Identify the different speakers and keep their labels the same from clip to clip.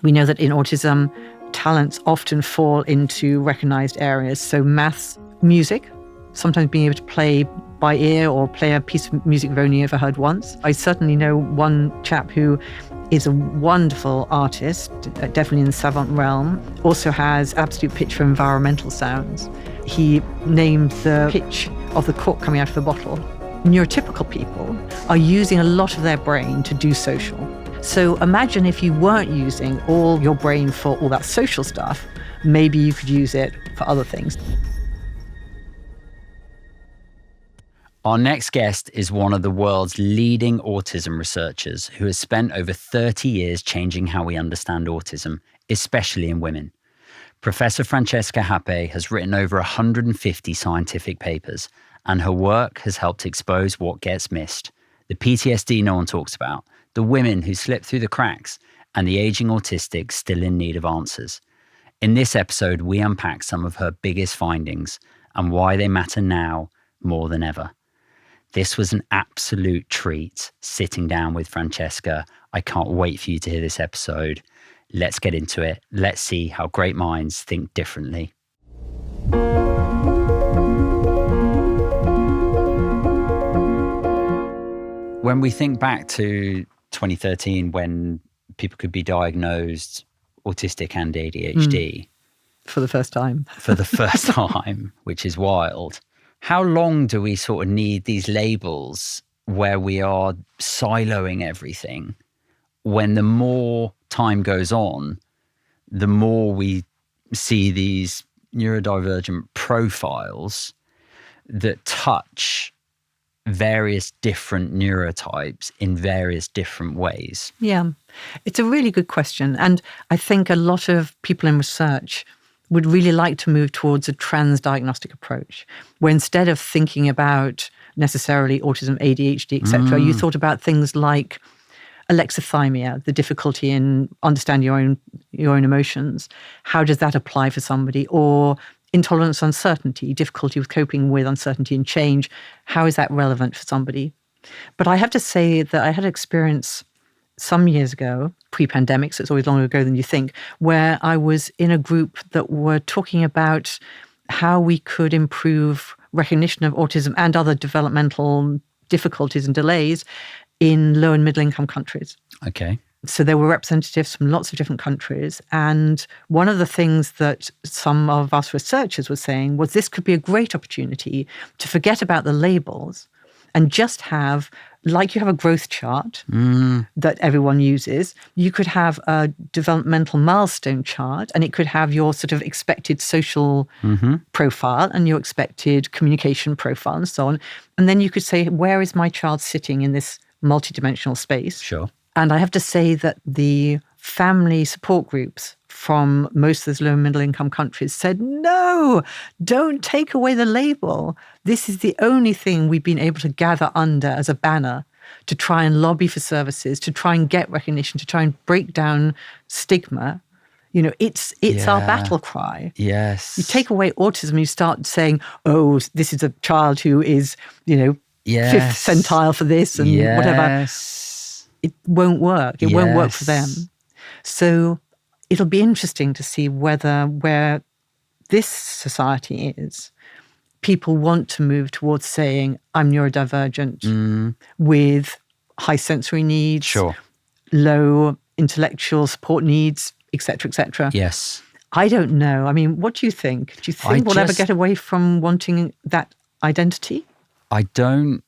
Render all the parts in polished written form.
Speaker 1: We know that in autism, talents often fall into recognized areas. So maths, music, sometimes being able to play by ear or play a piece of music you've only ever heard once. I certainly know one chap who is a wonderful artist, definitely in the savant realm, also has absolute pitch for environmental sounds. He named the pitch of the cork coming out of the bottle. Neurotypical people are using a lot of their brain to do social. So imagine if you weren't using all your brain for all that social stuff, maybe you could use it for other things.
Speaker 2: Our next guest is one of the world's leading autism researchers who has spent over 30 years changing how we understand autism, especially in women. Professor Francesca Happé has written over 150 scientific papers, and her work has helped expose what gets missed. The PTSD no one talks about, the women who slip through the cracks, and the aging autistic still in need of answers. In this episode, we unpack some of her biggest findings and why they matter now more than ever. This was an absolute treat sitting down with Francesca. I can't wait for you to hear this episode. Let's get into it. Let's see how great minds think differently. When we think back to 2013, when people could be diagnosed autistic and ADHD.
Speaker 1: For the first time.
Speaker 2: For the first time, which is wild. How long do we sort of need these labels where we are siloing everything, when the more time goes on, the more we see these neurodivergent profiles that touch various different neurotypes in various different ways?
Speaker 1: Yeah, it's a really good question. And I think a lot of people in research would really like to move towards a transdiagnostic approach, where instead of thinking about necessarily autism, ADHD, etc., you thought about things like alexithymia, the difficulty in understanding your own emotions. How does that apply for somebody? Or intolerance to uncertainty, difficulty with coping with uncertainty and change. How is that relevant for somebody? But I have to say that I had an experience some years ago, pre-pandemic, so it's always longer ago than you think, where I was in a group that were talking about how we could improve recognition of autism and other developmental difficulties and delays in low and middle income countries.
Speaker 2: Okay.
Speaker 1: So there were representatives from lots of different countries. And one of the things that some of us researchers were saying was this could be a great opportunity to forget about the labels and just have, like you have a growth chart that everyone uses, you could have a developmental milestone chart, and it could have your sort of expected social profile and your expected communication profile and so on. And then you could say, where is my child sitting in this multidimensional space?
Speaker 2: Sure.
Speaker 1: And I have to say that the family support groups from most of those low and middle income countries said, no, don't take away the label. This is the only thing we've been able to gather under as a banner to try and lobby for services, to try and get recognition, to try and break down stigma. You know, it's our battle cry.
Speaker 2: Yes.
Speaker 1: You take away autism, you start saying, oh, this is a child who is, you know, fifth centile for this and whatever. It won't work. It won't work for them. So it'll be interesting to see where this society is, people want to move towards saying, I'm neurodivergent with high sensory needs, low intellectual support needs, et cetera,
Speaker 2: Yes.
Speaker 1: I don't know. I mean, what do you think? Do you think we'll ever get away from wanting that identity?
Speaker 2: I don't.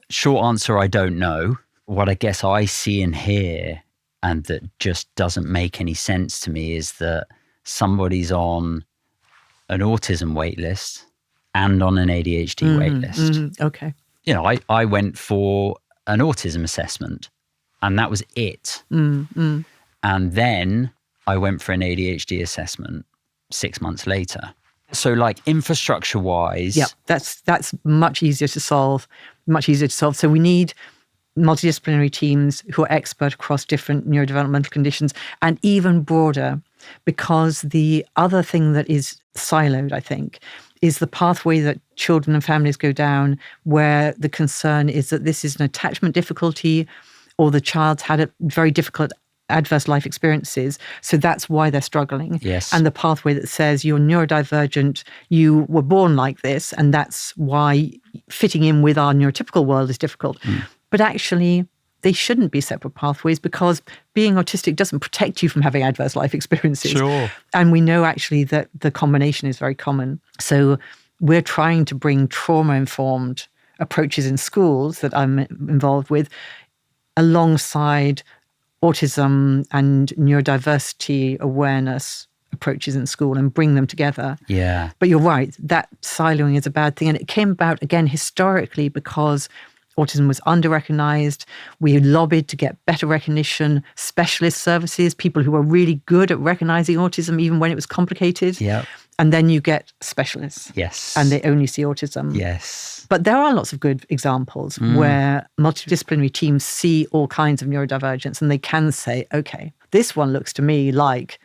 Speaker 2: Short answer, I don't know. What I guess I see and hear, and that just doesn't make any sense to me, is that somebody's on an autism wait list and on an ADHD wait list.
Speaker 1: Okay.
Speaker 2: You know, I went for an autism assessment and that was it. And then I went for an ADHD assessment 6 months later. So like infrastructure wise.
Speaker 1: Yeah, that's much easier to solve, So we need multidisciplinary teams who are expert across different neurodevelopmental conditions, and even broader, because the other thing that is siloed, I think, is the pathway that children and families go down, where the concern is that this is an attachment difficulty, or the child's had a very difficult adverse life experiences. So that's why they're struggling.
Speaker 2: Yes.
Speaker 1: And the pathway that says you're neurodivergent, you were born like this, and that's why fitting in with our neurotypical world is difficult. But actually, they shouldn't be separate pathways, because being autistic doesn't protect you from having adverse life experiences.
Speaker 2: Sure.
Speaker 1: And we know actually that the combination is very common. So we're trying to bring trauma-informed approaches in schools that I'm involved with alongside autism and neurodiversity awareness approaches in school and bring them together.
Speaker 2: Yeah.
Speaker 1: But you're right, that siloing is a bad thing. And it came about, again, historically, because autism was under-recognized. We lobbied to get better recognition, specialist services, people who were really good at recognizing autism, even when it was complicated.
Speaker 2: Yeah.
Speaker 1: And then you get specialists.
Speaker 2: Yes.
Speaker 1: And they only see autism.
Speaker 2: Yes.
Speaker 1: But there are lots of good examples where multidisciplinary teams see all kinds of neurodivergence, and they can say, okay, this one looks to me like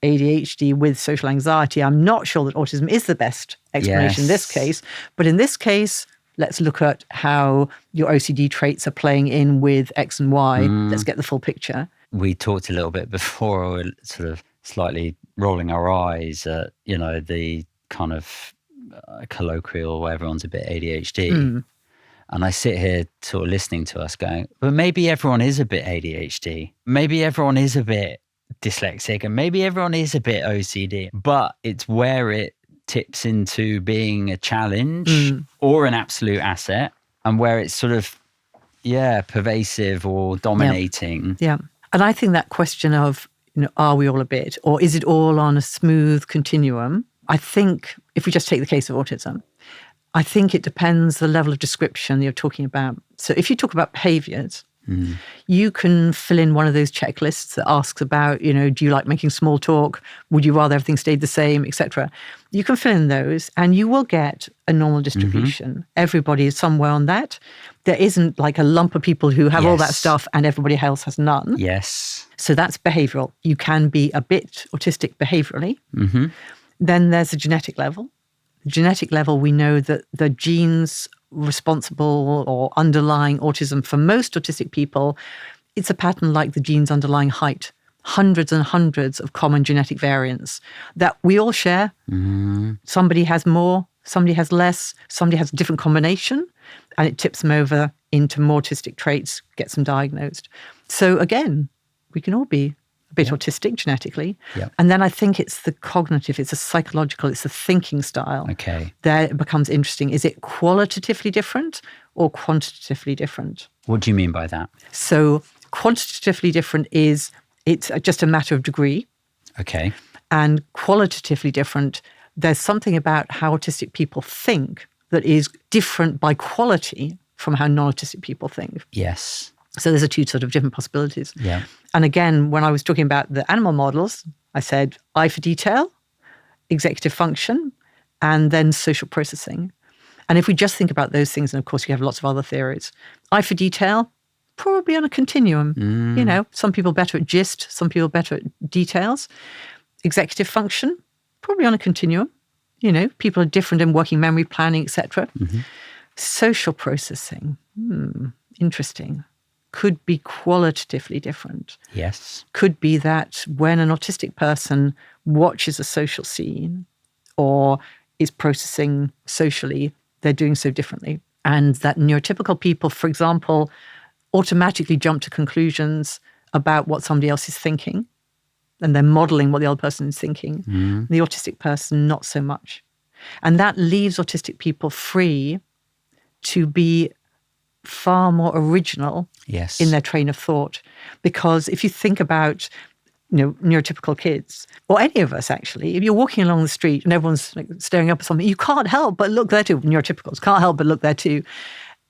Speaker 1: ADHD with social anxiety. I'm not sure that autism is the best explanation in this case, but in this case, let's look at how your OCD traits are playing in with X and Y. Let's get the full picture.
Speaker 2: We talked a little bit before, we were sort of slightly rolling our eyes at, the kind of colloquial where everyone's a bit ADHD. And I sit here sort of listening to us going, but maybe everyone is a bit ADHD. Maybe everyone is a bit dyslexic, and maybe everyone is a bit OCD. But it's where it tips into being a challenge or an absolute asset, and where it's sort of, pervasive or dominating.
Speaker 1: Yeah. And I think that question of, are we all a bit, or is it all on a smooth continuum? I think if we just take the case of autism, I think it depends the level of description you're talking about. So if you talk about behaviors, you can fill in one of those checklists that asks about, do you like making small talk? Would you rather everything stayed the same, etc.? You can fill in those and you will get a normal distribution. Everybody is somewhere on that. There isn't like a lump of people who have all that stuff and everybody else has none.
Speaker 2: Yes.
Speaker 1: So that's behavioral. You can be a bit autistic behaviorally. Then there's the genetic level. The genetic level, we know that the genes responsible or underlying autism for most autistic people, it's a pattern like the genes underlying height. Hundreds and hundreds of common genetic variants that we all share. Somebody has more, somebody has less, somebody has a different combination, and it tips them over into more autistic traits, gets them diagnosed. So again, we can all be a bit autistic genetically. And then I think it's the cognitive, it's the psychological, it's the thinking style.
Speaker 2: Okay.
Speaker 1: There it becomes interesting. Is it qualitatively different or quantitatively different?
Speaker 2: What do you mean by that?
Speaker 1: So quantitatively different is it's just a matter of degree.
Speaker 2: Okay.
Speaker 1: And qualitatively different, there's something about how autistic people think that is different by quality from how non-autistic people think.
Speaker 2: Yes.
Speaker 1: So there's two sort of different possibilities.
Speaker 2: Yeah.
Speaker 1: And again, when I was talking about the animal models, I said eye for detail, executive function, and then social processing. And if we just think about those things, and of course you have lots of other theories, eye for detail, probably on a continuum. Some people better at gist, some people better at details. Executive function, probably on a continuum. People are different in working memory planning, etc. Social processing, interesting. Could be qualitatively different.
Speaker 2: Yes.
Speaker 1: Could be that when an autistic person watches a social scene or is processing socially, they're doing so differently. And that neurotypical people, for example, automatically jump to conclusions about what somebody else is thinking, and they're modeling what the other person is thinking. The autistic person, not so much. And that leaves autistic people free to be far more original in their train of thought. Because if you think about, neurotypical kids, or any of us actually, if you're walking along the street and everyone's staring up at something, you can't help but look there too. Neurotypicals can't help but look there too.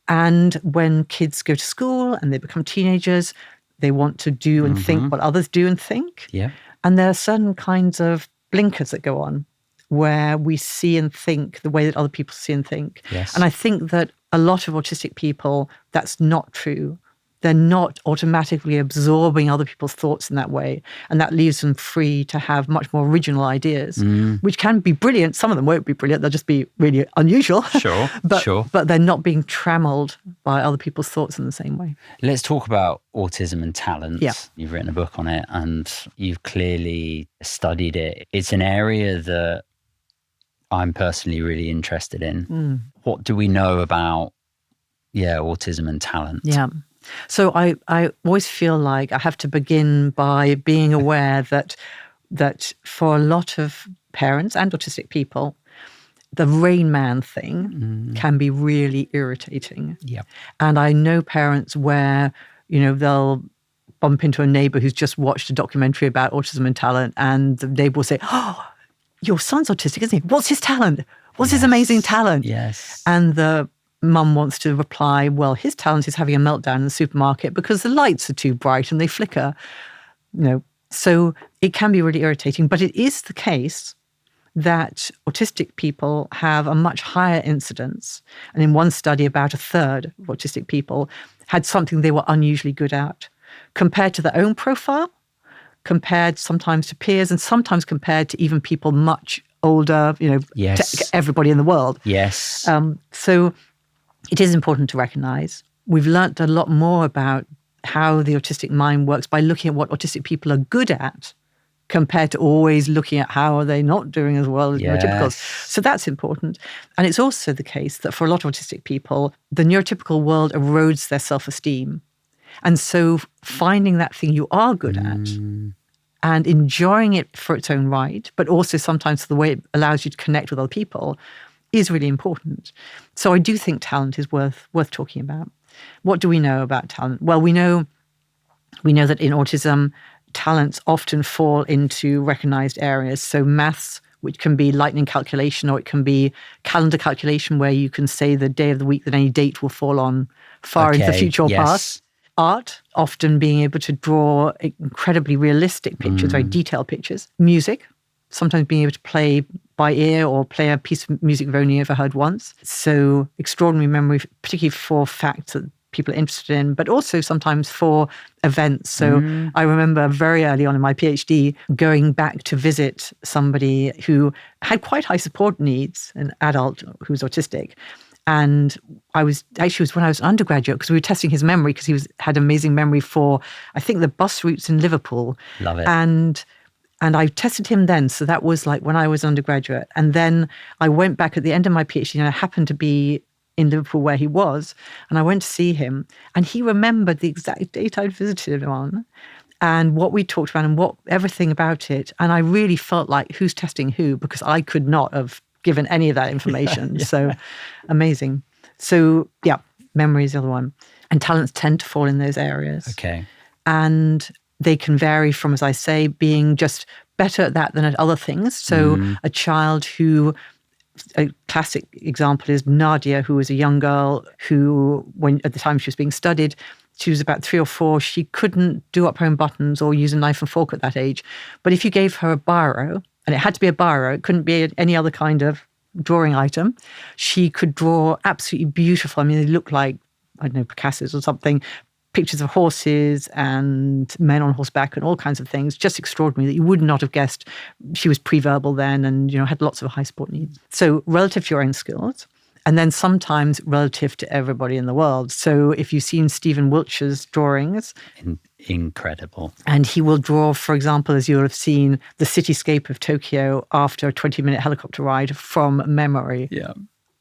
Speaker 1: And when kids go to school and they become teenagers, they want to do and think what others do and think.
Speaker 2: Yeah.
Speaker 1: And there are certain kinds of blinkers that go on where we see and think the way that other people see and think.
Speaker 2: Yes.
Speaker 1: And I think that a lot of autistic people, that's not true. they're not automatically absorbing other people's thoughts in that way. And that leaves them free to have much more original ideas, which can be brilliant. Some of them won't be brilliant. They'll just be really unusual.
Speaker 2: Sure,
Speaker 1: but they're not being trammeled by other people's thoughts in the same way.
Speaker 2: Let's talk about autism and talent.
Speaker 1: Yeah.
Speaker 2: You've written a book on it and you've clearly studied it. It's an area that I'm personally really interested in. What do we know about, autism and talent?
Speaker 1: Yeah. So I always feel like I have to begin by being aware that for a lot of parents and autistic people, the Rain Man thing can be really irritating.
Speaker 2: Yep.
Speaker 1: And I know parents where, they'll bump into a neighbor who's just watched a documentary about autism and talent, and the neighbor will say, "Oh, your son's autistic, isn't he? What's his talent? What's his amazing talent?"
Speaker 2: Yes.
Speaker 1: And the mum wants to reply, "Well, his talent is having a meltdown in the supermarket because the lights are too bright and they flicker." So it can be really irritating, but it is the case that autistic people have a much higher incidence. And in one study, about a third of autistic people had something they were unusually good at, compared to their own profile, compared sometimes to peers, and sometimes compared to even people much older, to everybody in the world.
Speaker 2: Yes.
Speaker 1: So it is important to recognize. We've learnt a lot more about how the autistic mind works by looking at what autistic people are good at, compared to always looking at how are they not doing as well as neurotypicals. So that's important. And it's also the case that for a lot of autistic people, the neurotypical world erodes their self-esteem. And so finding that thing you are good at and enjoying it for its own right, but also sometimes the way it allows you to connect with other people, is really important. So I do think talent is worth talking about. What do we know about talent? Well, we know that in autism, talents often fall into recognized areas. So maths, which can be lightning calculation, or it can be calendar calculation, where you can say the day of the week that any date will fall on far into the future or past. Art, often being able to draw incredibly realistic pictures, very detailed pictures. Music, sometimes being able to play by ear or play a piece of music you've only ever heard once. So extraordinary memory, particularly for facts that people are interested in, but also sometimes for events. So I remember very early on in my PhD going back to visit somebody who had quite high support needs, an adult who was autistic. And it was when I was an undergraduate, because we were testing his memory, because he had amazing memory for, I think, the bus routes in Liverpool.
Speaker 2: Love it.
Speaker 1: And I tested him then. So that was like when I was an undergraduate. And then I went back at the end of my PhD, and I happened to be in Liverpool where he was. And I went to see him. And he remembered the exact date I'd visited him on and what we talked about and everything about it. And I really felt like, who's testing who? Because I could not have given any of that information. So amazing. So memory is the other one. And talents tend to fall in those areas.
Speaker 2: Okay.
Speaker 1: And they can vary from, as I say, being just better at that than at other things. So a child who, a classic example is Nadia, who was a young girl who, when at the time she was being studied, she was about 3 or 4. She couldn't do up her own buttons or use a knife and fork at that age. But if you gave her a biro, and it had to be a biro, it couldn't be any other kind of drawing item, she could draw absolutely beautiful. I mean, they look like, I don't know, Picasso's or something, pictures of horses and men on horseback and all kinds of things, just extraordinary, that you would not have guessed she was pre-verbal then and, had lots of high support needs. So relative to your own skills, and then sometimes relative to everybody in the world. So if you've seen Stephen Wiltshire's drawings.
Speaker 2: Incredible.
Speaker 1: And he will draw, for example, as you'll have seen, the cityscape of Tokyo after a 20-minute helicopter ride from memory.
Speaker 2: Yeah.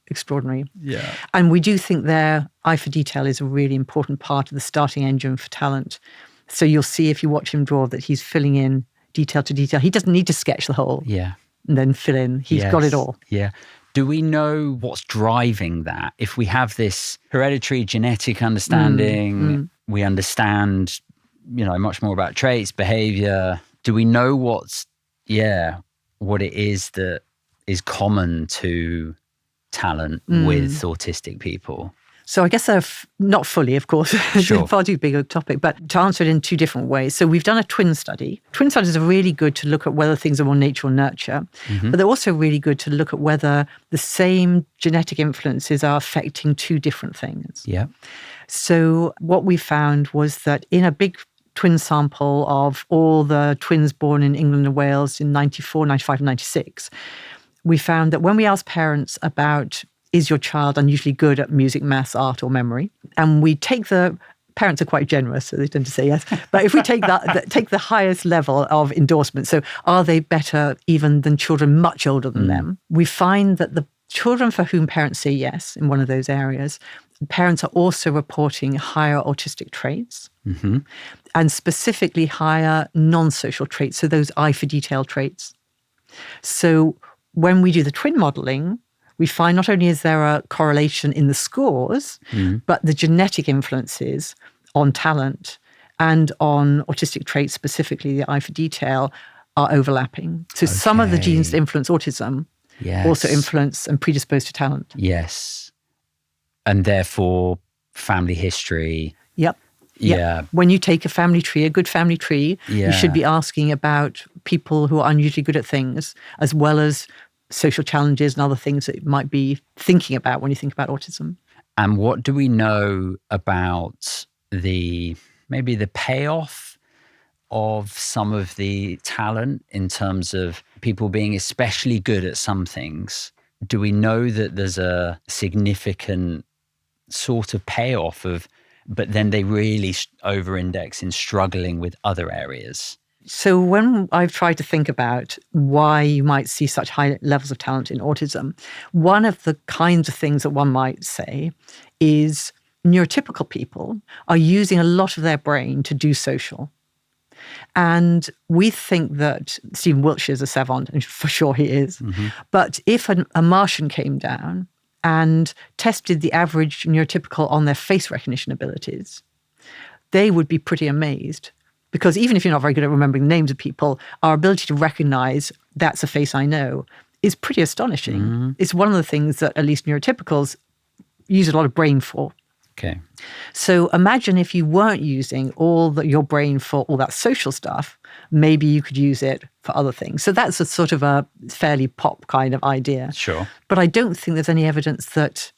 Speaker 1: Extraordinary.
Speaker 2: Yeah.
Speaker 1: And we do think there, eye for detail is a really important part of the starting engine for talent. So you'll see if you watch him draw that he's filling in detail to detail. He doesn't need to sketch the whole and then fill in. He's got it all.
Speaker 2: Yeah. Do we know what's driving that? If we have this hereditary genetic understanding, we understand, much more about traits, behavior. Do we know what it is that is common to talent with autistic people?
Speaker 1: So I guess not fully, of course.
Speaker 2: Sure.
Speaker 1: It's far too big a topic, but to answer it in two different ways. So we've done a twin study. Twin studies are really good to look at whether things are more nature or nurture, but they're also really good to look at whether the same genetic influences are affecting two different things.
Speaker 2: Yeah.
Speaker 1: So what we found was that in a big twin sample of all the twins born in England and Wales in 94, 95, and 96, we found that when we asked parents about, is your child unusually good at music, maths, art, or memory? And we take parents are quite generous, so they tend to say yes. But if we take take the highest level of endorsement, so are they better even than children much older than them? We find that the children for whom parents say yes in one of those areas, parents are also reporting higher autistic traits and specifically higher non-social traits, so those eye for detail traits. So when we do the twin modeling, we find not only is there a correlation in the scores, but the genetic influences on talent and on autistic traits, specifically the eye for detail, are overlapping. So some of the genes that influence autism also influence and predispose to talent.
Speaker 2: Yes. And therefore, family history.
Speaker 1: Yep.
Speaker 2: Yeah.
Speaker 1: When you take a family tree, a good family tree, you should be asking about people who are unusually good at things, as well as social challenges and other things that you might be thinking about when you think about autism.
Speaker 2: And what do we know about maybe the payoff of some of the talent in terms of people being especially good at some things? Do we know that there's a significant sort of payoff but then they really over-index in struggling with other areas?
Speaker 1: So when I've tried to think about why you might see such high levels of talent in autism, one of the kinds of things that one might say is neurotypical people are using a lot of their brain to do social. And we think that Stephen Wiltshire is a savant, and for sure he is. But if a Martian came down and tested the average neurotypical on their face recognition abilities, they would be pretty amazed. Because even if you're not very good at remembering the names of people, our ability to recognize that's a face I know is pretty astonishing. It's one of the things that at least neurotypicals use a lot of brain for.
Speaker 2: Okay.
Speaker 1: So imagine if you weren't using your brain for all that social stuff, maybe you could use it for other things. So that's a sort of a fairly pop kind of idea.
Speaker 2: Sure.
Speaker 1: But I don't think there's any evidence that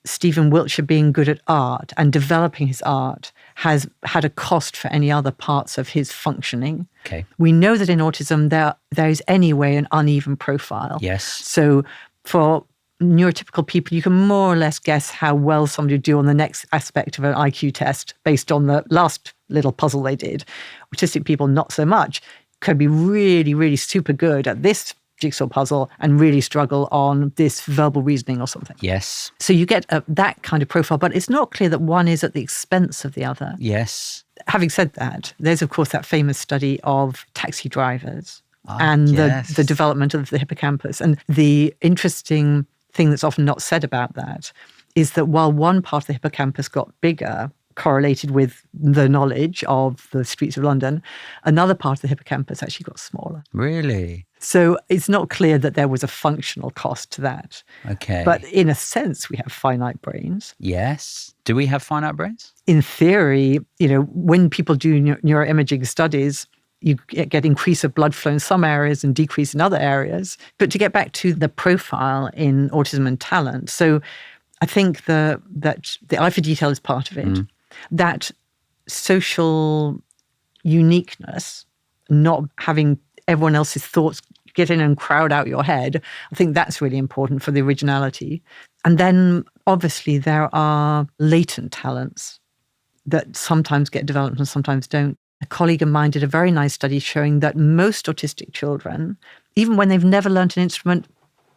Speaker 1: Stephen Wiltshire being good at art and developing his art has had a cost for any other parts of his functioning.
Speaker 2: Okay.
Speaker 1: We know that in autism there is anyway an uneven profile.
Speaker 2: Yes.
Speaker 1: So for neurotypical people, you can more or less guess how well somebody would do on the next aspect of an IQ test based on the last little puzzle they did. Autistic people, not so much, could be really, really super good at this jigsaw puzzle and really struggle on this verbal reasoning or something.
Speaker 2: Yes.
Speaker 1: So you get that kind of profile, but it's not clear that one is at the expense of the other.
Speaker 2: Yes.
Speaker 1: Having said that, there's of course that famous study of taxi drivers and the development of the hippocampus. And the interesting thing that's often not said about that is that while one part of the hippocampus got bigger, correlated with the knowledge of the streets of London, another part of the hippocampus actually got smaller.
Speaker 2: Really?
Speaker 1: So it's not clear that there was a functional cost to that.
Speaker 2: Okay.
Speaker 1: But in a sense, we have finite brains.
Speaker 2: Yes. Do we have finite brains?
Speaker 1: In theory, when people do neuroimaging studies, you get increase of blood flow in some areas and decrease in other areas. But to get back to the profile in autism and talent, so I think that the eye for detail is part of it. That social uniqueness, not having everyone else's thoughts get in and crowd out your head, I think that's really important for the originality. And then obviously there are latent talents that sometimes get developed and sometimes don't. A colleague of mine did a very nice study showing that most autistic children, even when they've never learnt an instrument,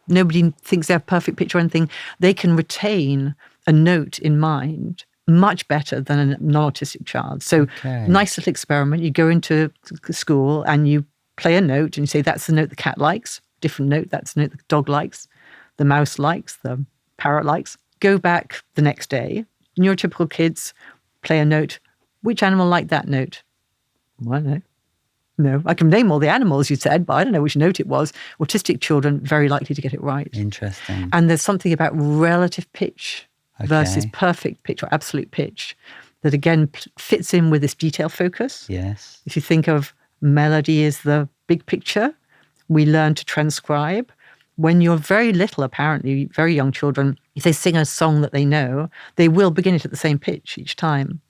Speaker 1: nobody thinks they have a perfect pitch or anything, they can retain a note in mind much better than a non-autistic child. So nice little experiment. You go into school and you play a note and you say, that's the note the cat likes. Different note, that's the note the dog likes, the mouse likes, the parrot likes. Go back the next day. Neurotypical kids play a note. Which animal liked that note? Well, no. I can name all the animals you said, but I don't know which note it was. Autistic children, very likely to get it right.
Speaker 2: Interesting.
Speaker 1: And there's something about relative pitch versus perfect pitch or absolute pitch that again fits in with this detail focus.
Speaker 2: Yes.
Speaker 1: If you think of melody as the big picture, we learn to transcribe. When you're very little, apparently, very young children, if they sing a song that they know, they will begin it at the same pitch each time.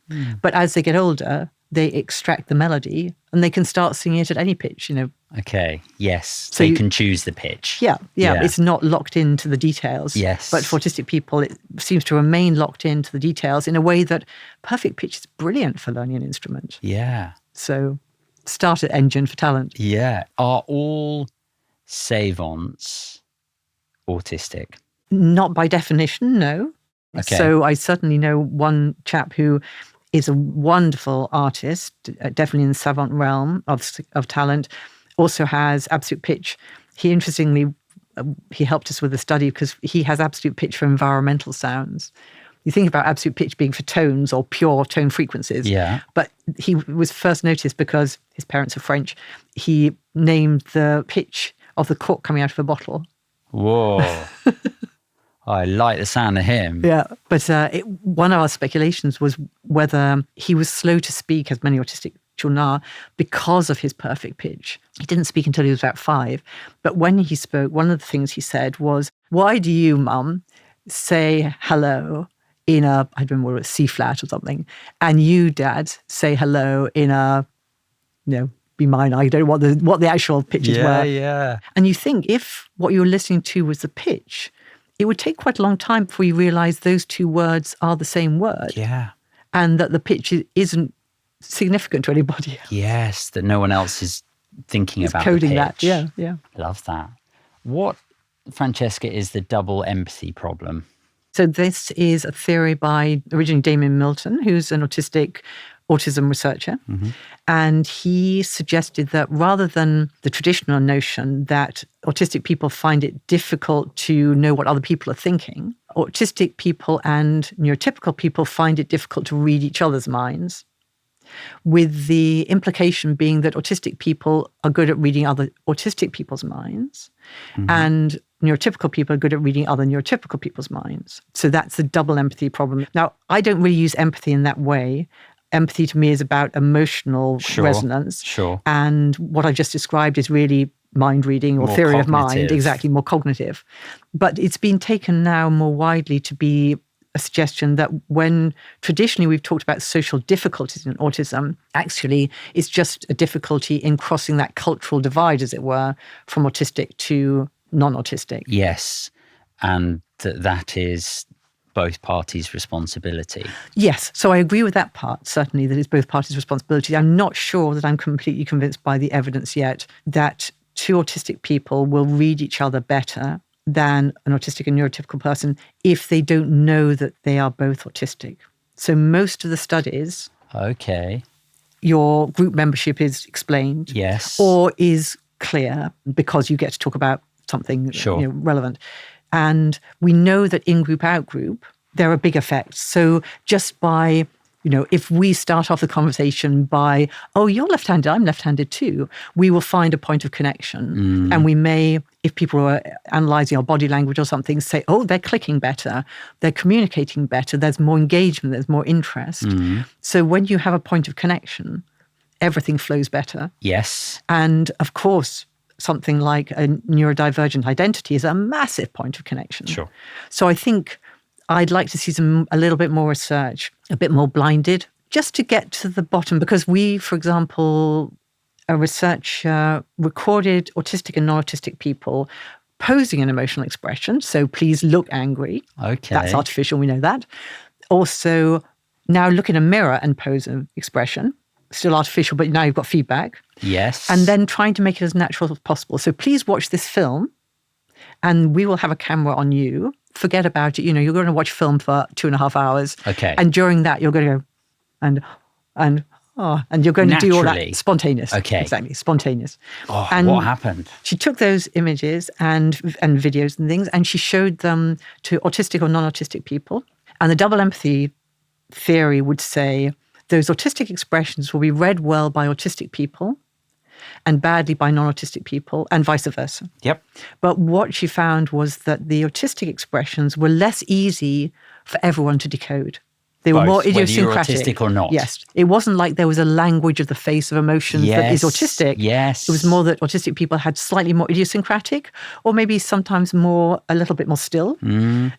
Speaker 1: But as they get older, they extract the melody and they can start singing it at any pitch,
Speaker 2: Okay, yes.
Speaker 1: So
Speaker 2: you can choose the pitch.
Speaker 1: Yeah. It's not locked into the details.
Speaker 2: Yes.
Speaker 1: But for autistic people, it seems to remain locked into the details in a way that perfect pitch is brilliant for learning an instrument.
Speaker 2: Yeah.
Speaker 1: So start at engine for talent.
Speaker 2: Yeah. Are all savants autistic?
Speaker 1: Not by definition, no.
Speaker 2: Okay.
Speaker 1: So I certainly know one chap who is a wonderful artist, definitely in the savant realm of talent, also has absolute pitch. He interestingly, he helped us with a study because he has absolute pitch for environmental sounds. You think about absolute pitch being for tones or pure tone frequencies.
Speaker 2: Yeah.
Speaker 1: But he was first noticed because his parents are French. He named the pitch of the cork coming out of a bottle.
Speaker 2: Whoa. I like the sound of him.
Speaker 1: Yeah, but one of our speculations was whether he was slow to speak, as many autistic children are, because of his perfect pitch. He didn't speak until he was about 5. But when he spoke, one of the things he said was, "Why do you, Mum, say hello in a, I don't know, a C flat or something, and you, Dad, say hello in a, B minor." I don't know what the actual pitches were.
Speaker 2: Yeah.
Speaker 1: And you think if what you were listening to was the pitch, it would take quite a long time before you realize those two words are the same word.
Speaker 2: Yeah.
Speaker 1: And that the pitch isn't significant to anybody else.
Speaker 2: Yes, that no one else is thinking about
Speaker 1: coding
Speaker 2: the
Speaker 1: that.
Speaker 2: pitch.
Speaker 1: Yeah.
Speaker 2: Love that. What, Francesca, is the double empathy problem?
Speaker 1: So this is a theory by originally Damien Milton, who's an autism researcher.
Speaker 2: Mm-hmm.
Speaker 1: And he suggested that rather than the traditional notion that autistic people find it difficult to know what other people are thinking, autistic people and neurotypical people find it difficult to read each other's minds, with the implication being that autistic people are good at reading other autistic people's minds, and neurotypical people are good at reading other neurotypical people's minds. So that's the double empathy problem. Now, I don't really use empathy in that way. Empathy to me is about emotional resonance.
Speaker 2: Sure.
Speaker 1: And what I've just described is really mind reading or
Speaker 2: More
Speaker 1: theory of
Speaker 2: cognitive.
Speaker 1: mind, exactly, more cognitive. But it's been taken now more widely to be a suggestion that when traditionally we've talked about social difficulties in autism, actually it's just a difficulty in crossing that cultural divide, as it were, from autistic to non-autistic.
Speaker 2: Yes. And that is both parties' responsibility.
Speaker 1: Yes. So I agree with that part, certainly, that it's both parties' responsibility. I'm not sure that I'm completely convinced by the evidence yet that two autistic people will read each other better than an autistic and neurotypical person if they don't know that they are both autistic. So most of the studies, your group membership is explained,
Speaker 2: yes,
Speaker 1: or is clear because you get to talk about something relevant. And we know that in-group, out-group, there are big effects. So just by, if we start off the conversation by, "Oh, you're left-handed, I'm left-handed too," we will find a point of connection. And we may, if people are analysing our body language or something, say, "Oh, they're clicking better, they're communicating better, there's more engagement, there's more interest." So when you have a point of connection, everything flows better.
Speaker 2: Yes.
Speaker 1: And of course, something like a neurodivergent identity is a massive point of connection.
Speaker 2: Sure.
Speaker 1: So I think I'd like to see a little bit more research, a bit more blinded, just to get to the bottom. Because we, for example, a researcher recorded autistic and non-autistic people posing an emotional expression. So please look angry.
Speaker 2: Okay.
Speaker 1: That's artificial, we know that. Also, now look in a mirror and pose an expression. Still artificial, but now you've got feedback.
Speaker 2: Yes.
Speaker 1: And then trying to make it as natural as possible. So please watch this film and we will have a camera on you. Forget about it. You're going to watch film for 2.5 hours.
Speaker 2: Okay.
Speaker 1: And during that, you're going to go and you're going to do all that spontaneous.
Speaker 2: Okay.
Speaker 1: Exactly. Spontaneous.
Speaker 2: Oh,
Speaker 1: and
Speaker 2: what happened?
Speaker 1: She took those images and videos and things, and she showed them to autistic or non-autistic people. And the double empathy theory would say those autistic expressions will be read well by autistic people, and badly by non-autistic people, and vice versa.
Speaker 2: Yep.
Speaker 1: But what she found was that the autistic expressions were less easy for everyone to decode. They were
Speaker 2: Both,
Speaker 1: more
Speaker 2: whether you're
Speaker 1: idiosyncratic.
Speaker 2: autistic or not.
Speaker 1: Yes. It wasn't like there was a language of the face of emotions that is autistic.
Speaker 2: Yes.
Speaker 1: It was more that autistic people had slightly more idiosyncratic, or maybe sometimes more, a little bit more still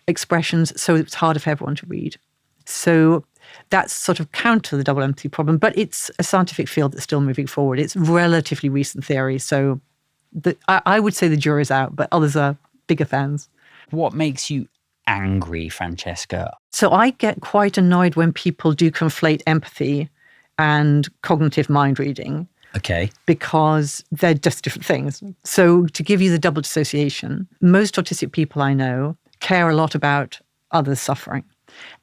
Speaker 1: expressions. So it's harder for everyone to read. So that's sort of counter the double empathy problem, but it's a scientific field that's still moving forward. It's relatively recent theory. So I would say the jury's out, but others are bigger fans.
Speaker 2: What makes you angry, Francesca?
Speaker 1: So I get quite annoyed when people do conflate empathy and cognitive mind reading.
Speaker 2: Okay.
Speaker 1: Because they're just different things. So to give you the double dissociation, most autistic people I know care a lot about others suffering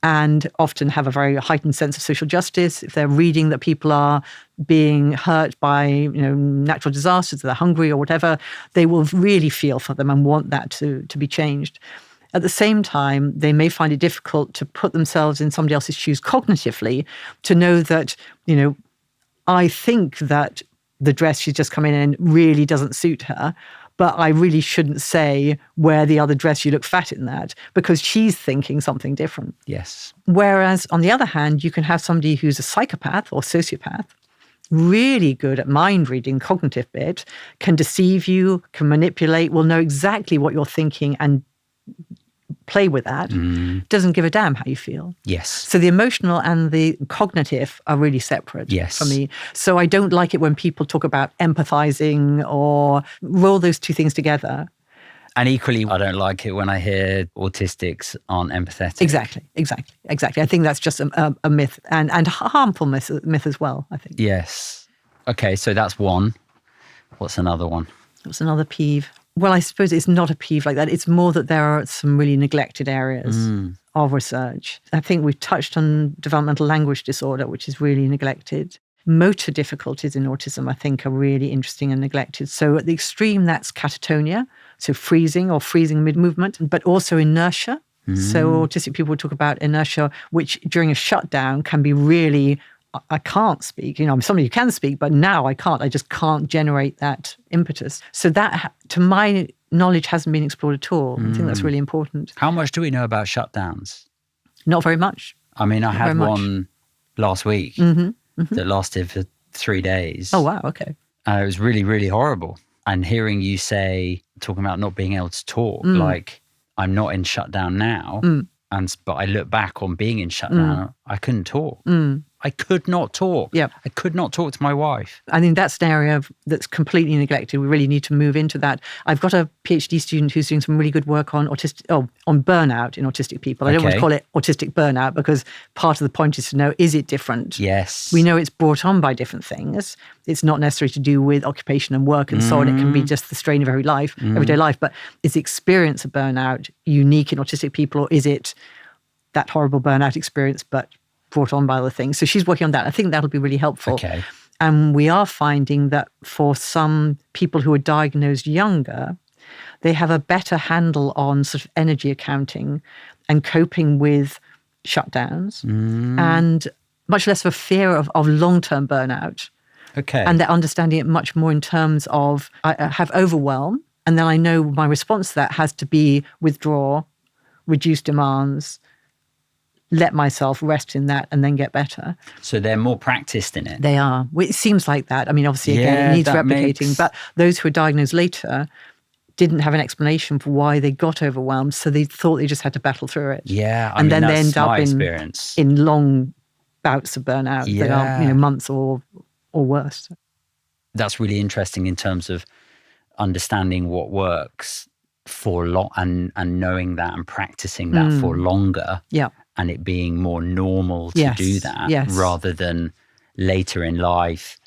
Speaker 1: and often have a very heightened sense of social justice. If they're reading that people are being hurt by, natural disasters, they're hungry or whatever, they will really feel for them and want that to be changed. At the same time, they may find it difficult to put themselves in somebody else's shoes cognitively to know that, I think that the dress she's just come in really doesn't suit her, but I really shouldn't say, wear the other dress, you look fat in that, because she's thinking something different.
Speaker 2: Yes.
Speaker 1: Whereas, on the other hand, you can have somebody who's a psychopath or sociopath, really good at mind reading, cognitive bit, can deceive you, can manipulate, will know exactly what you're thinking and play with that, doesn't give a damn how you feel.
Speaker 2: Yes.
Speaker 1: So the emotional and the cognitive are really separate for me. So I don't like it when people talk about empathizing or roll those two things together.
Speaker 2: And equally, I don't like it when I hear autistics aren't empathetic.
Speaker 1: Exactly. I think that's just a myth and a harmful myth as well, I think.
Speaker 2: Yes. Okay, so that's one. What's another one?
Speaker 1: What's another peeve? Well, I suppose it's not a peeve like that. It's more that there are some really neglected areas of research. I think we've touched on developmental language disorder, which is really neglected. Motor difficulties in autism, I think, are really interesting and neglected. So at the extreme, that's catatonia, so freezing or freezing mid-movement, but also inertia. So autistic people talk about inertia, which during a shutdown can be really, I can't speak. I'm somebody who can speak, but now I can't. I just can't generate that impetus. So that, to my knowledge, hasn't been explored at all. I think that's really important.
Speaker 2: How much do we know about shutdowns?
Speaker 1: Not very much.
Speaker 2: I mean, I had one last week that lasted for 3 days.
Speaker 1: Oh, wow. Okay.
Speaker 2: It was really, really horrible. And hearing you talking about not being able to talk, like, I'm not in shutdown now, but I look back on being in shutdown, I couldn't talk. I could not talk.
Speaker 1: Yeah.
Speaker 2: I could not talk to my wife.
Speaker 1: I think that's an area that's completely neglected. We really need to move into that. I've got a PhD student who's doing some really good work on on burnout in autistic people. I don't want to call it autistic burnout because part of the point is to know, is it different?
Speaker 2: Yes.
Speaker 1: We know it's brought on by different things. It's not necessarily to do with occupation and work and so on. It can be just the strain of everyday life. But is the experience of burnout unique in autistic people, or is it that horrible burnout experience but brought on by other things? So she's working on that. I think that'll be really helpful.
Speaker 2: Okay.
Speaker 1: And we are finding that for some people who are diagnosed younger, they have a better handle on sort of energy accounting and coping with shutdowns and much less of a fear of long-term burnout.
Speaker 2: Okay.
Speaker 1: And they're understanding it much more in terms of, I have overwhelm, and then I know my response to that has to be withdraw, reduce demands, let myself rest in that and then get better.
Speaker 2: So they're more practiced in it.
Speaker 1: They are. Well, it seems like that. I mean, obviously, again, it needs replicating. But those who were diagnosed later didn't have an explanation for why they got overwhelmed, so they thought they just had to battle through it.
Speaker 2: Yeah,
Speaker 1: and then they end up
Speaker 2: experience.
Speaker 1: in long bouts of burnout that are months or worse.
Speaker 2: That's really interesting in terms of understanding what works for and knowing that and practicing that for longer.
Speaker 1: Yeah.
Speaker 2: And it being more normal to do that rather than later in life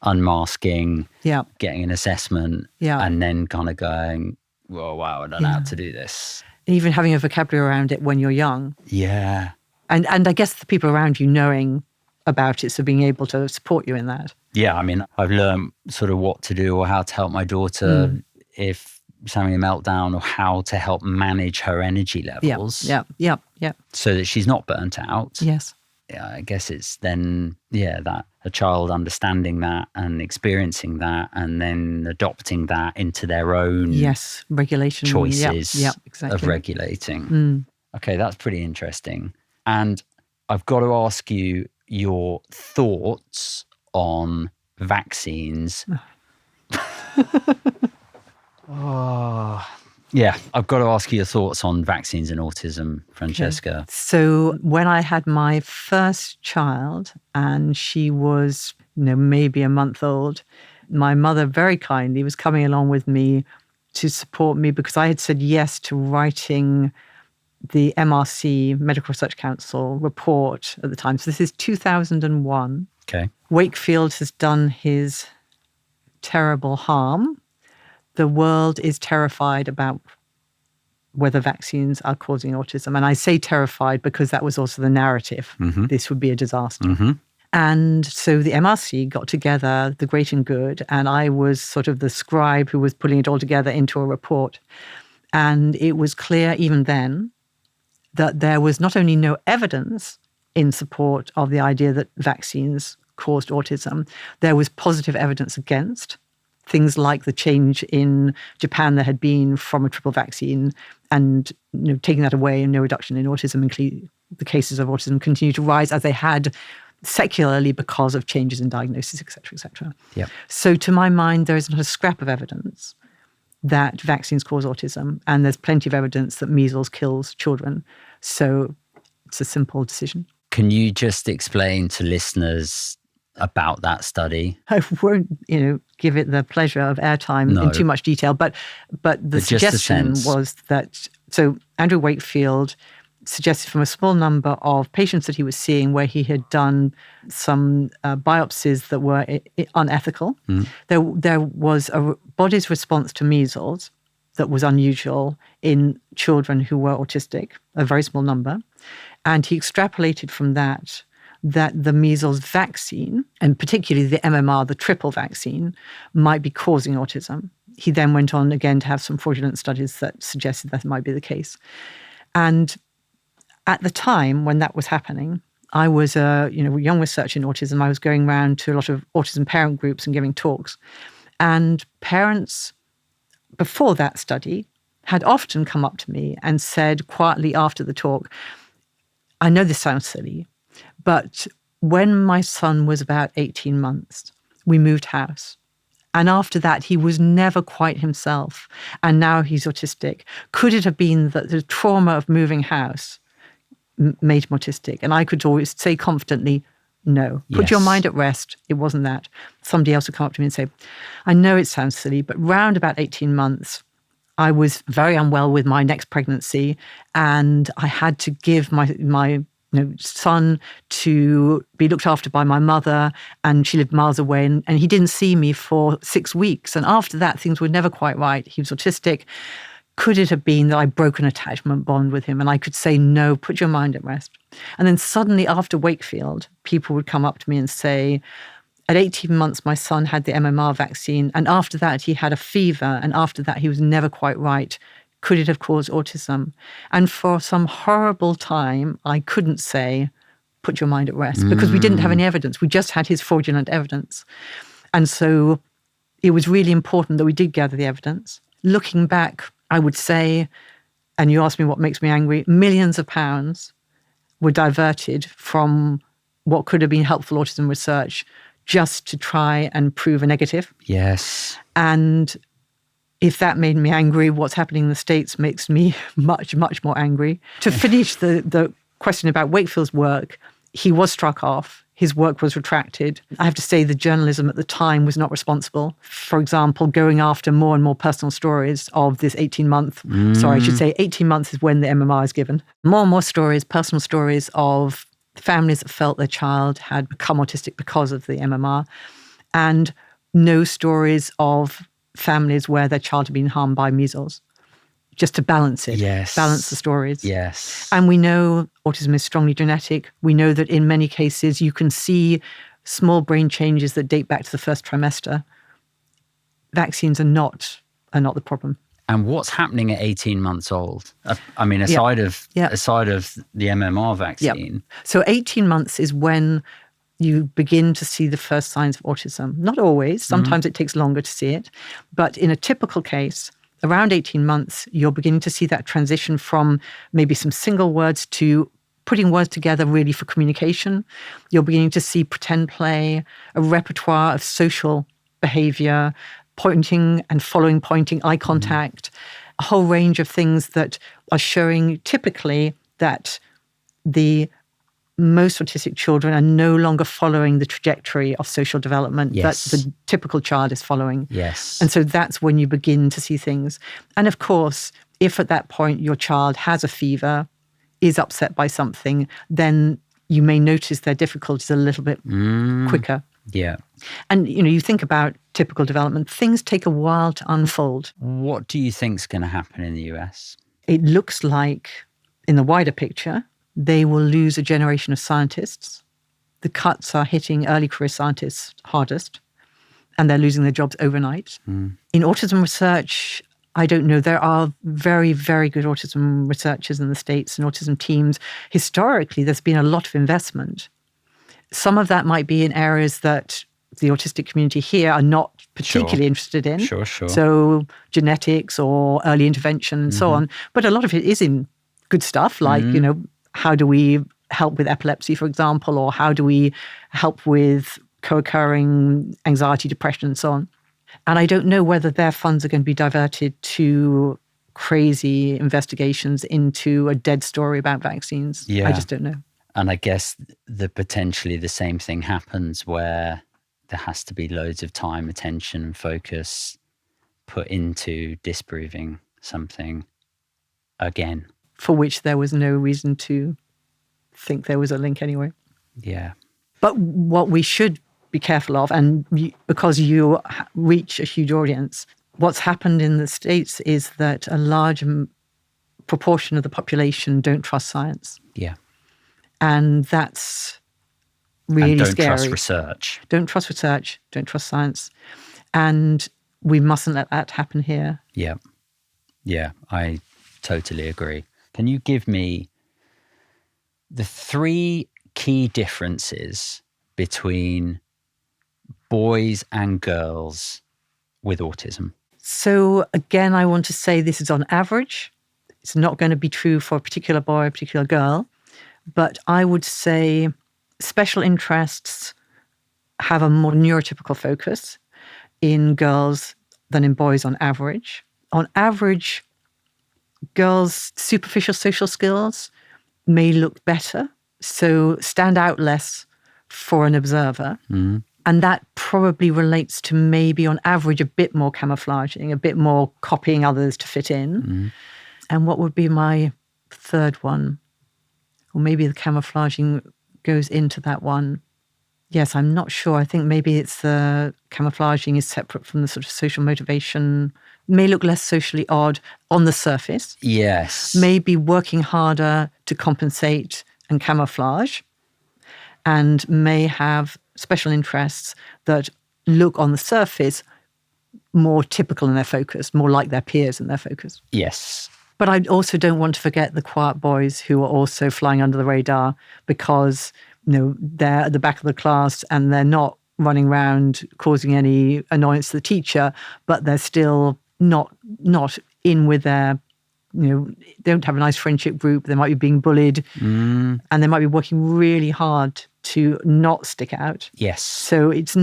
Speaker 2: unmasking, getting an assessment, and then kind of going, well, wow, I don't know how to do this.
Speaker 1: Even having a vocabulary around it when you're young.
Speaker 2: Yeah.
Speaker 1: And I guess the people around you knowing about it, so being able to support you in that.
Speaker 2: Yeah, I mean, I've learned sort of what to do or how to help my daughter if she's having a meltdown, or how to help manage her energy levels.
Speaker 1: Yeah.
Speaker 2: So that she's not burnt out.
Speaker 1: Yes.
Speaker 2: I guess it's then, that a child understanding that and experiencing that and then adopting that into their own
Speaker 1: regulation
Speaker 2: choices
Speaker 1: exactly.
Speaker 2: of regulating. Okay, that's pretty interesting. And I've got to ask you your thoughts on vaccines. I've got to ask you your thoughts on vaccines and autism, Francesca.
Speaker 1: Okay. So when I had my first child and she was, maybe a month old, my mother very kindly was coming along with me to support me because I had said yes to writing the MRC, Medical Research Council report at the time. So this is 2001.
Speaker 2: Okay.
Speaker 1: Wakefield has done his terrible harm. The world is terrified about whether vaccines are causing autism. And I say terrified because that was also the narrative. Mm-hmm. This would be a disaster. Mm-hmm. And so the MRC got together, the great and good, and I was sort of the scribe who was putting it all together into a report. And it was clear even then that there was not only no evidence in support of the idea that vaccines caused autism, there was positive evidence against. Things like the change in Japan there had been from a triple vaccine and taking that away and no reduction in autism, the cases of autism continue to rise as they had secularly because of changes in diagnosis, et cetera, et cetera.
Speaker 2: Yep.
Speaker 1: So to my mind, there is not a scrap of evidence that vaccines cause autism, and there's plenty of evidence that measles kills children. So it's a simple decision.
Speaker 2: Can you just explain to listeners about that study?
Speaker 1: I won't, give it the pleasure of airtime in too much detail, but the suggestion was that, so Andrew Wakefield suggested from a small number of patients that he was seeing where he had done some biopsies that were unethical. There was a body's response to measles that was unusual in children who were autistic, a very small number. And he extrapolated from that the measles vaccine, and particularly the MMR, the triple vaccine, might be causing autism. He then went on again to have some fraudulent studies that suggested that might be the case. And at the time when that was happening, I was a young researcher in autism. I was going around to a lot of autism parent groups and giving talks. And parents, before that study, had often come up to me and said quietly after the talk, I know this sounds silly, but when my son was about 18 months, we moved house. And after that, he was never quite himself. And now he's autistic. Could it have been that the trauma of moving house made him autistic? And I could always say confidently, no. Put your mind at rest. It wasn't that. Somebody else would come up to me and say, I know it sounds silly, but round about 18 months, I was very unwell with my next pregnancy. And I had to give my son to be looked after by my mother, and she lived miles away, and he didn't see me for 6 weeks. And after that, things were never quite right. He was autistic. Could it have been that I broke an attachment bond with him? And I could say, no, put your mind at rest. And then suddenly after Wakefield, people would come up to me and say, at 18 months, my son had the MMR vaccine. And after that, he had a fever. And after that, he was never quite right. Could it have caused autism? And for some horrible time, I couldn't say, put your mind at rest, because we didn't have any evidence. We just had his fraudulent evidence. And so it was really important that we did gather the evidence. Looking back, I would say, and you asked me what makes me angry, millions of pounds were diverted from what could have been helpful autism research just to try and prove a negative.
Speaker 2: Yes.
Speaker 1: And if that made me angry, what's happening in the States makes me much, much more angry. To finish the question about Wakefield's work, he was struck off. His work was retracted. I have to say the journalism at the time was not responsible. For example, going after more and more personal stories of this 18-month, 18 months is when the MMR is given. More and more stories, personal stories of families that felt their child had become autistic because of the MMR, and no stories of families where their child had been harmed by measles, just to balance it, balance the stories.
Speaker 2: Yes.
Speaker 1: And we know autism is strongly genetic. We know that in many cases you can see small brain changes that date back to the first trimester. Vaccines are not the problem.
Speaker 2: And what's happening at 18 months old? I mean, aside of the MMR vaccine.
Speaker 1: So 18 months is when you begin to see the first signs of autism. Not always. Sometimes it takes longer to see it. But in a typical case, around 18 months, you're beginning to see that transition from maybe some single words to putting words together really for communication. You're beginning to see pretend play, a repertoire of social behavior, pointing and following pointing, eye contact, a whole range of things that are showing typically that the most autistic children are no longer following the trajectory of social development that the typical child is following.
Speaker 2: Yes.
Speaker 1: And so that's when you begin to see things. And of course, if at that point your child has a fever, is upset by something, then you may notice their difficulties a little bit quicker.
Speaker 2: Yeah.
Speaker 1: And, you think about typical development, things take a while to unfold.
Speaker 2: What do you think's going to happen in the US?
Speaker 1: It looks like, in the wider picture, they will lose a generation of scientists. The cuts are hitting early career scientists hardest, and they're losing their jobs overnight. In autism research, I don't know. There are very, very good autism researchers in the States and autism teams. Historically, there's been a lot of investment. Some of that might be in areas that the autistic community here are not particularly interested in.
Speaker 2: Sure.
Speaker 1: So genetics or early intervention and so on. But a lot of it is in good stuff like, how do we help with epilepsy, for example, or how do we help with co-occurring anxiety, depression, and so on. And I don't know whether their funds are going to be diverted to crazy investigations into a dead story about vaccines.
Speaker 2: Yeah.
Speaker 1: I just don't know.
Speaker 2: And I guess potentially the same thing happens where there has to be loads of time, attention, and focus put into disproving something again.
Speaker 1: For which there was no reason to think there was a link anyway.
Speaker 2: Yeah.
Speaker 1: But what we should be careful of, and because you reach a huge audience, what's happened in the States is that a large proportion of the population don't trust science.
Speaker 2: Yeah.
Speaker 1: And that's really scary.
Speaker 2: Don't trust research.
Speaker 1: Don't trust research. Don't trust science. And we mustn't let that happen here.
Speaker 2: Yeah. Yeah, I totally agree. Can you give me the 3 key differences between boys and girls with autism?
Speaker 1: So again, I want to say this is on average. It's not going to be true for a particular boy or a particular girl. But I would say special interests have a more neurotypical focus in girls than in boys on average. On average, girls' superficial social skills may look better, so stand out less for an observer. And that probably relates to maybe on average a bit more camouflaging, a bit more copying others to fit in. And what would be my third one? Or maybe the camouflaging goes into that one. Yes, I'm not sure. I think maybe it's the camouflaging is separate from the sort of social motivation. May look less socially odd on the surface.
Speaker 2: Yes.
Speaker 1: Maybe working harder to compensate and camouflage, and may have special interests that look on the surface more typical in their focus, more like their peers in their focus.
Speaker 2: Yes.
Speaker 1: But I also don't want to forget the quiet boys who are also flying under the radar because, they're at the back of the class and they're not running around causing any annoyance to the teacher, but they're still not in with their, they don't have a nice friendship group. They might be being bullied and they might be working really hard to not stick out.
Speaker 2: Yes.
Speaker 1: So it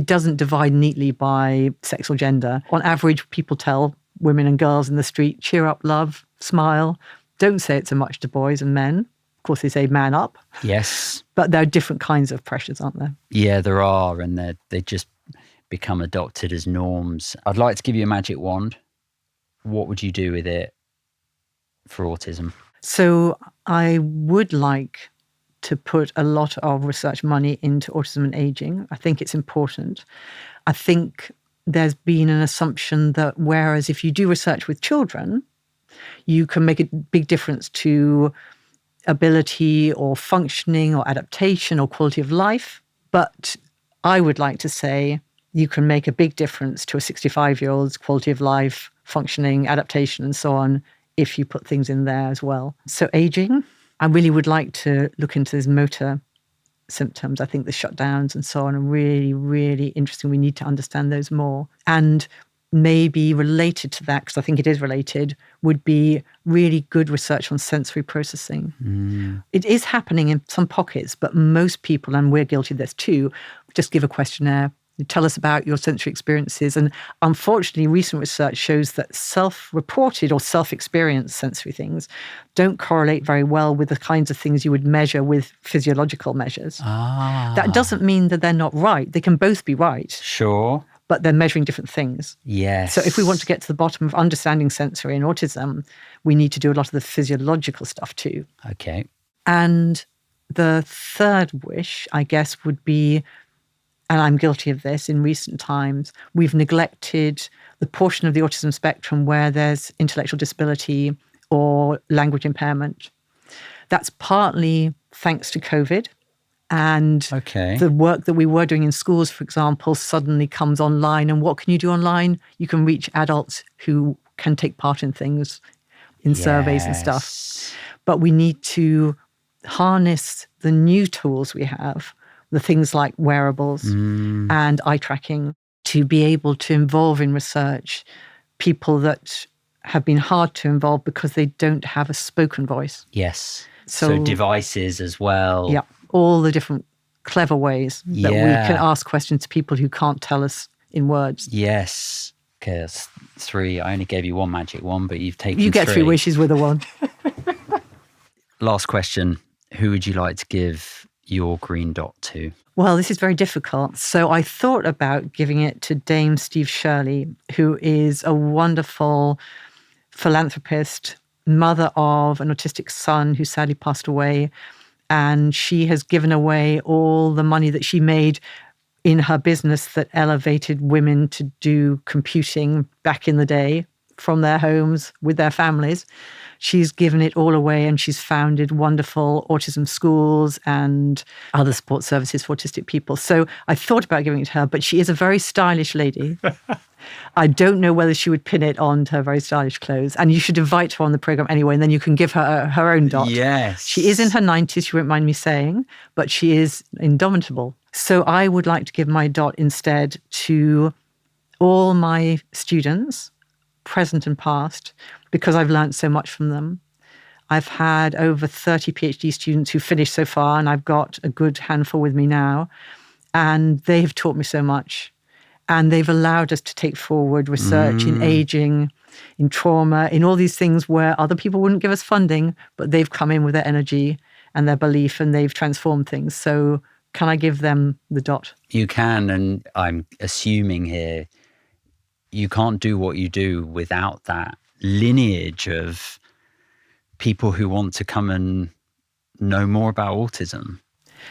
Speaker 1: doesn't divide neatly by sex or gender. On average, people tell women and girls in the street, cheer up, love, smile. Don't say it so much to boys and men. Of course, they say man up.
Speaker 2: Yes.
Speaker 1: But there are different kinds of pressures, aren't there?
Speaker 2: Yeah, there are. And they just become adopted as norms. I'd like to give you a magic wand. What would you do with it for autism?
Speaker 1: So I would like to put a lot of research money into autism and aging. I think it's important. I think there's been an assumption that whereas if you do research with children, you can make a big difference to ability or functioning or adaptation or quality of life. But I would like to say you can make a big difference to a 65-year-old's quality of life functioning, adaptation, and so on, if you put things in there as well. So aging, I really would like to look into those motor symptoms. I think the shutdowns and so on are really, really interesting. We need to understand those more. And maybe related to that, because I think it is related, would be really good research on sensory processing. It is happening in some pockets, but most people, and we're guilty of this too, just give a questionnaire. Tell us about your sensory experiences. And unfortunately, recent research shows that self-reported or self-experienced sensory things don't correlate very well with the kinds of things you would measure with physiological measures. That doesn't mean that they're not right. They can both be right.
Speaker 2: Sure.
Speaker 1: But they're measuring different things.
Speaker 2: Yes.
Speaker 1: So if we want to get to the bottom of understanding sensory and autism, we need to do a lot of the physiological stuff too.
Speaker 2: Okay.
Speaker 1: And the third wish, I guess, would be, and I'm guilty of this in recent times, we've neglected the portion of the autism spectrum where there's intellectual disability or language impairment. That's partly thanks to COVID. And the work that we were doing in schools, for example, suddenly comes online. And what can you do online? You can reach adults who can take part in things, in surveys and stuff. But we need to harness the new tools we have, the things like wearables and eye tracking, to be able to involve in research people that have been hard to involve because they don't have a spoken voice.
Speaker 2: Yes. So devices as well.
Speaker 1: Yeah. All the different clever ways that we can ask questions to people who can't tell us in words.
Speaker 2: Yes. Okay, that's 3. I only gave you 1 magic wand, but you've taken 3.
Speaker 1: You get 3 wishes with a wand.
Speaker 2: Last question. Who would you like to give your green dot to?
Speaker 1: Well, this is very difficult. So I thought about giving it to Dame Steve Shirley, who is a wonderful philanthropist, mother of an autistic son who sadly passed away. And she has given away all the money that she made in her business that elevated women to do computing back in the day from their homes with their families. She's given it all away, and she's founded wonderful autism schools and other support services for autistic people. So I thought about giving it to her, but she is a very stylish lady. I don't know whether she would pin it on to her very stylish clothes. And you should invite her on the program anyway, and then you can give her her own dot.
Speaker 2: Yes.
Speaker 1: She is in her 90s, she won't mind me saying, but she is indomitable. So I would like to give my dot instead to all my students, present and past, because I've learned so much from them. I've had over 30 PhD students who finished so far, and I've got a good handful with me now. And they have taught me so much. And they've allowed us to take forward research in aging, in trauma, in all these things where other people wouldn't give us funding, but they've come in with their energy and their belief, and they've transformed things. So can I give them the dot?
Speaker 2: You can, and I'm assuming here, you can't do what you do without that lineage of people who want to come and know more about autism.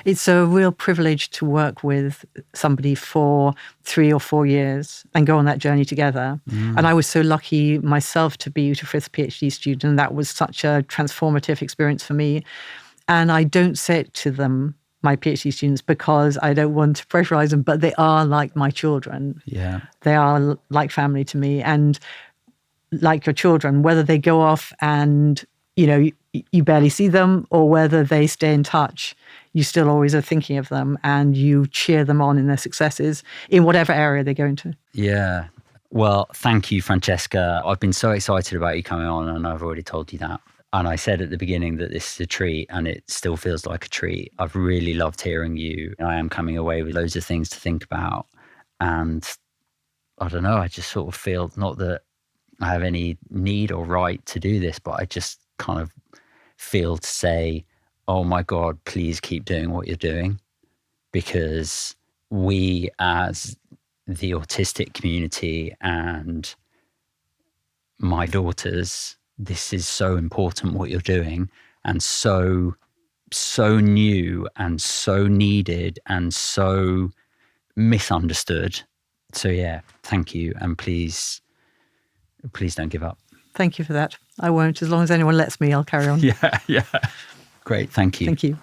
Speaker 1: It's a real privilege to work with somebody for 3 or 4 years and go on that journey together. And I was so lucky myself to be a fifth PhD student, and that was such a transformative experience for me. And I don't say it to them, my PhD students, because I don't want to pressurize them, but they are like my children.
Speaker 2: Yeah.
Speaker 1: They are like family to me. And like your children, whether they go off and, you barely see them, or whether they stay in touch, you still always are thinking of them, and you cheer them on in their successes in whatever area they go into.
Speaker 2: Yeah. Well, thank you, Francesca. I've been so excited about you coming on, and I've already told you that. And I said at the beginning that this is a treat, and it still feels like a treat. I've really loved hearing you. I am coming away with loads of things to think about. And I don't know, I just sort of feel, not that I have any need or right to do this, but I just kind of feel to say, oh my God, please keep doing what you're doing, because we as the autistic community and my daughters, this is so important what you're doing, and so new and so needed and so misunderstood. So yeah, thank you. And please don't give up.
Speaker 1: Thank you for that. I won't. As long as anyone lets me, I'll carry on.
Speaker 2: Yeah. Great. Thank you.
Speaker 1: Thank you.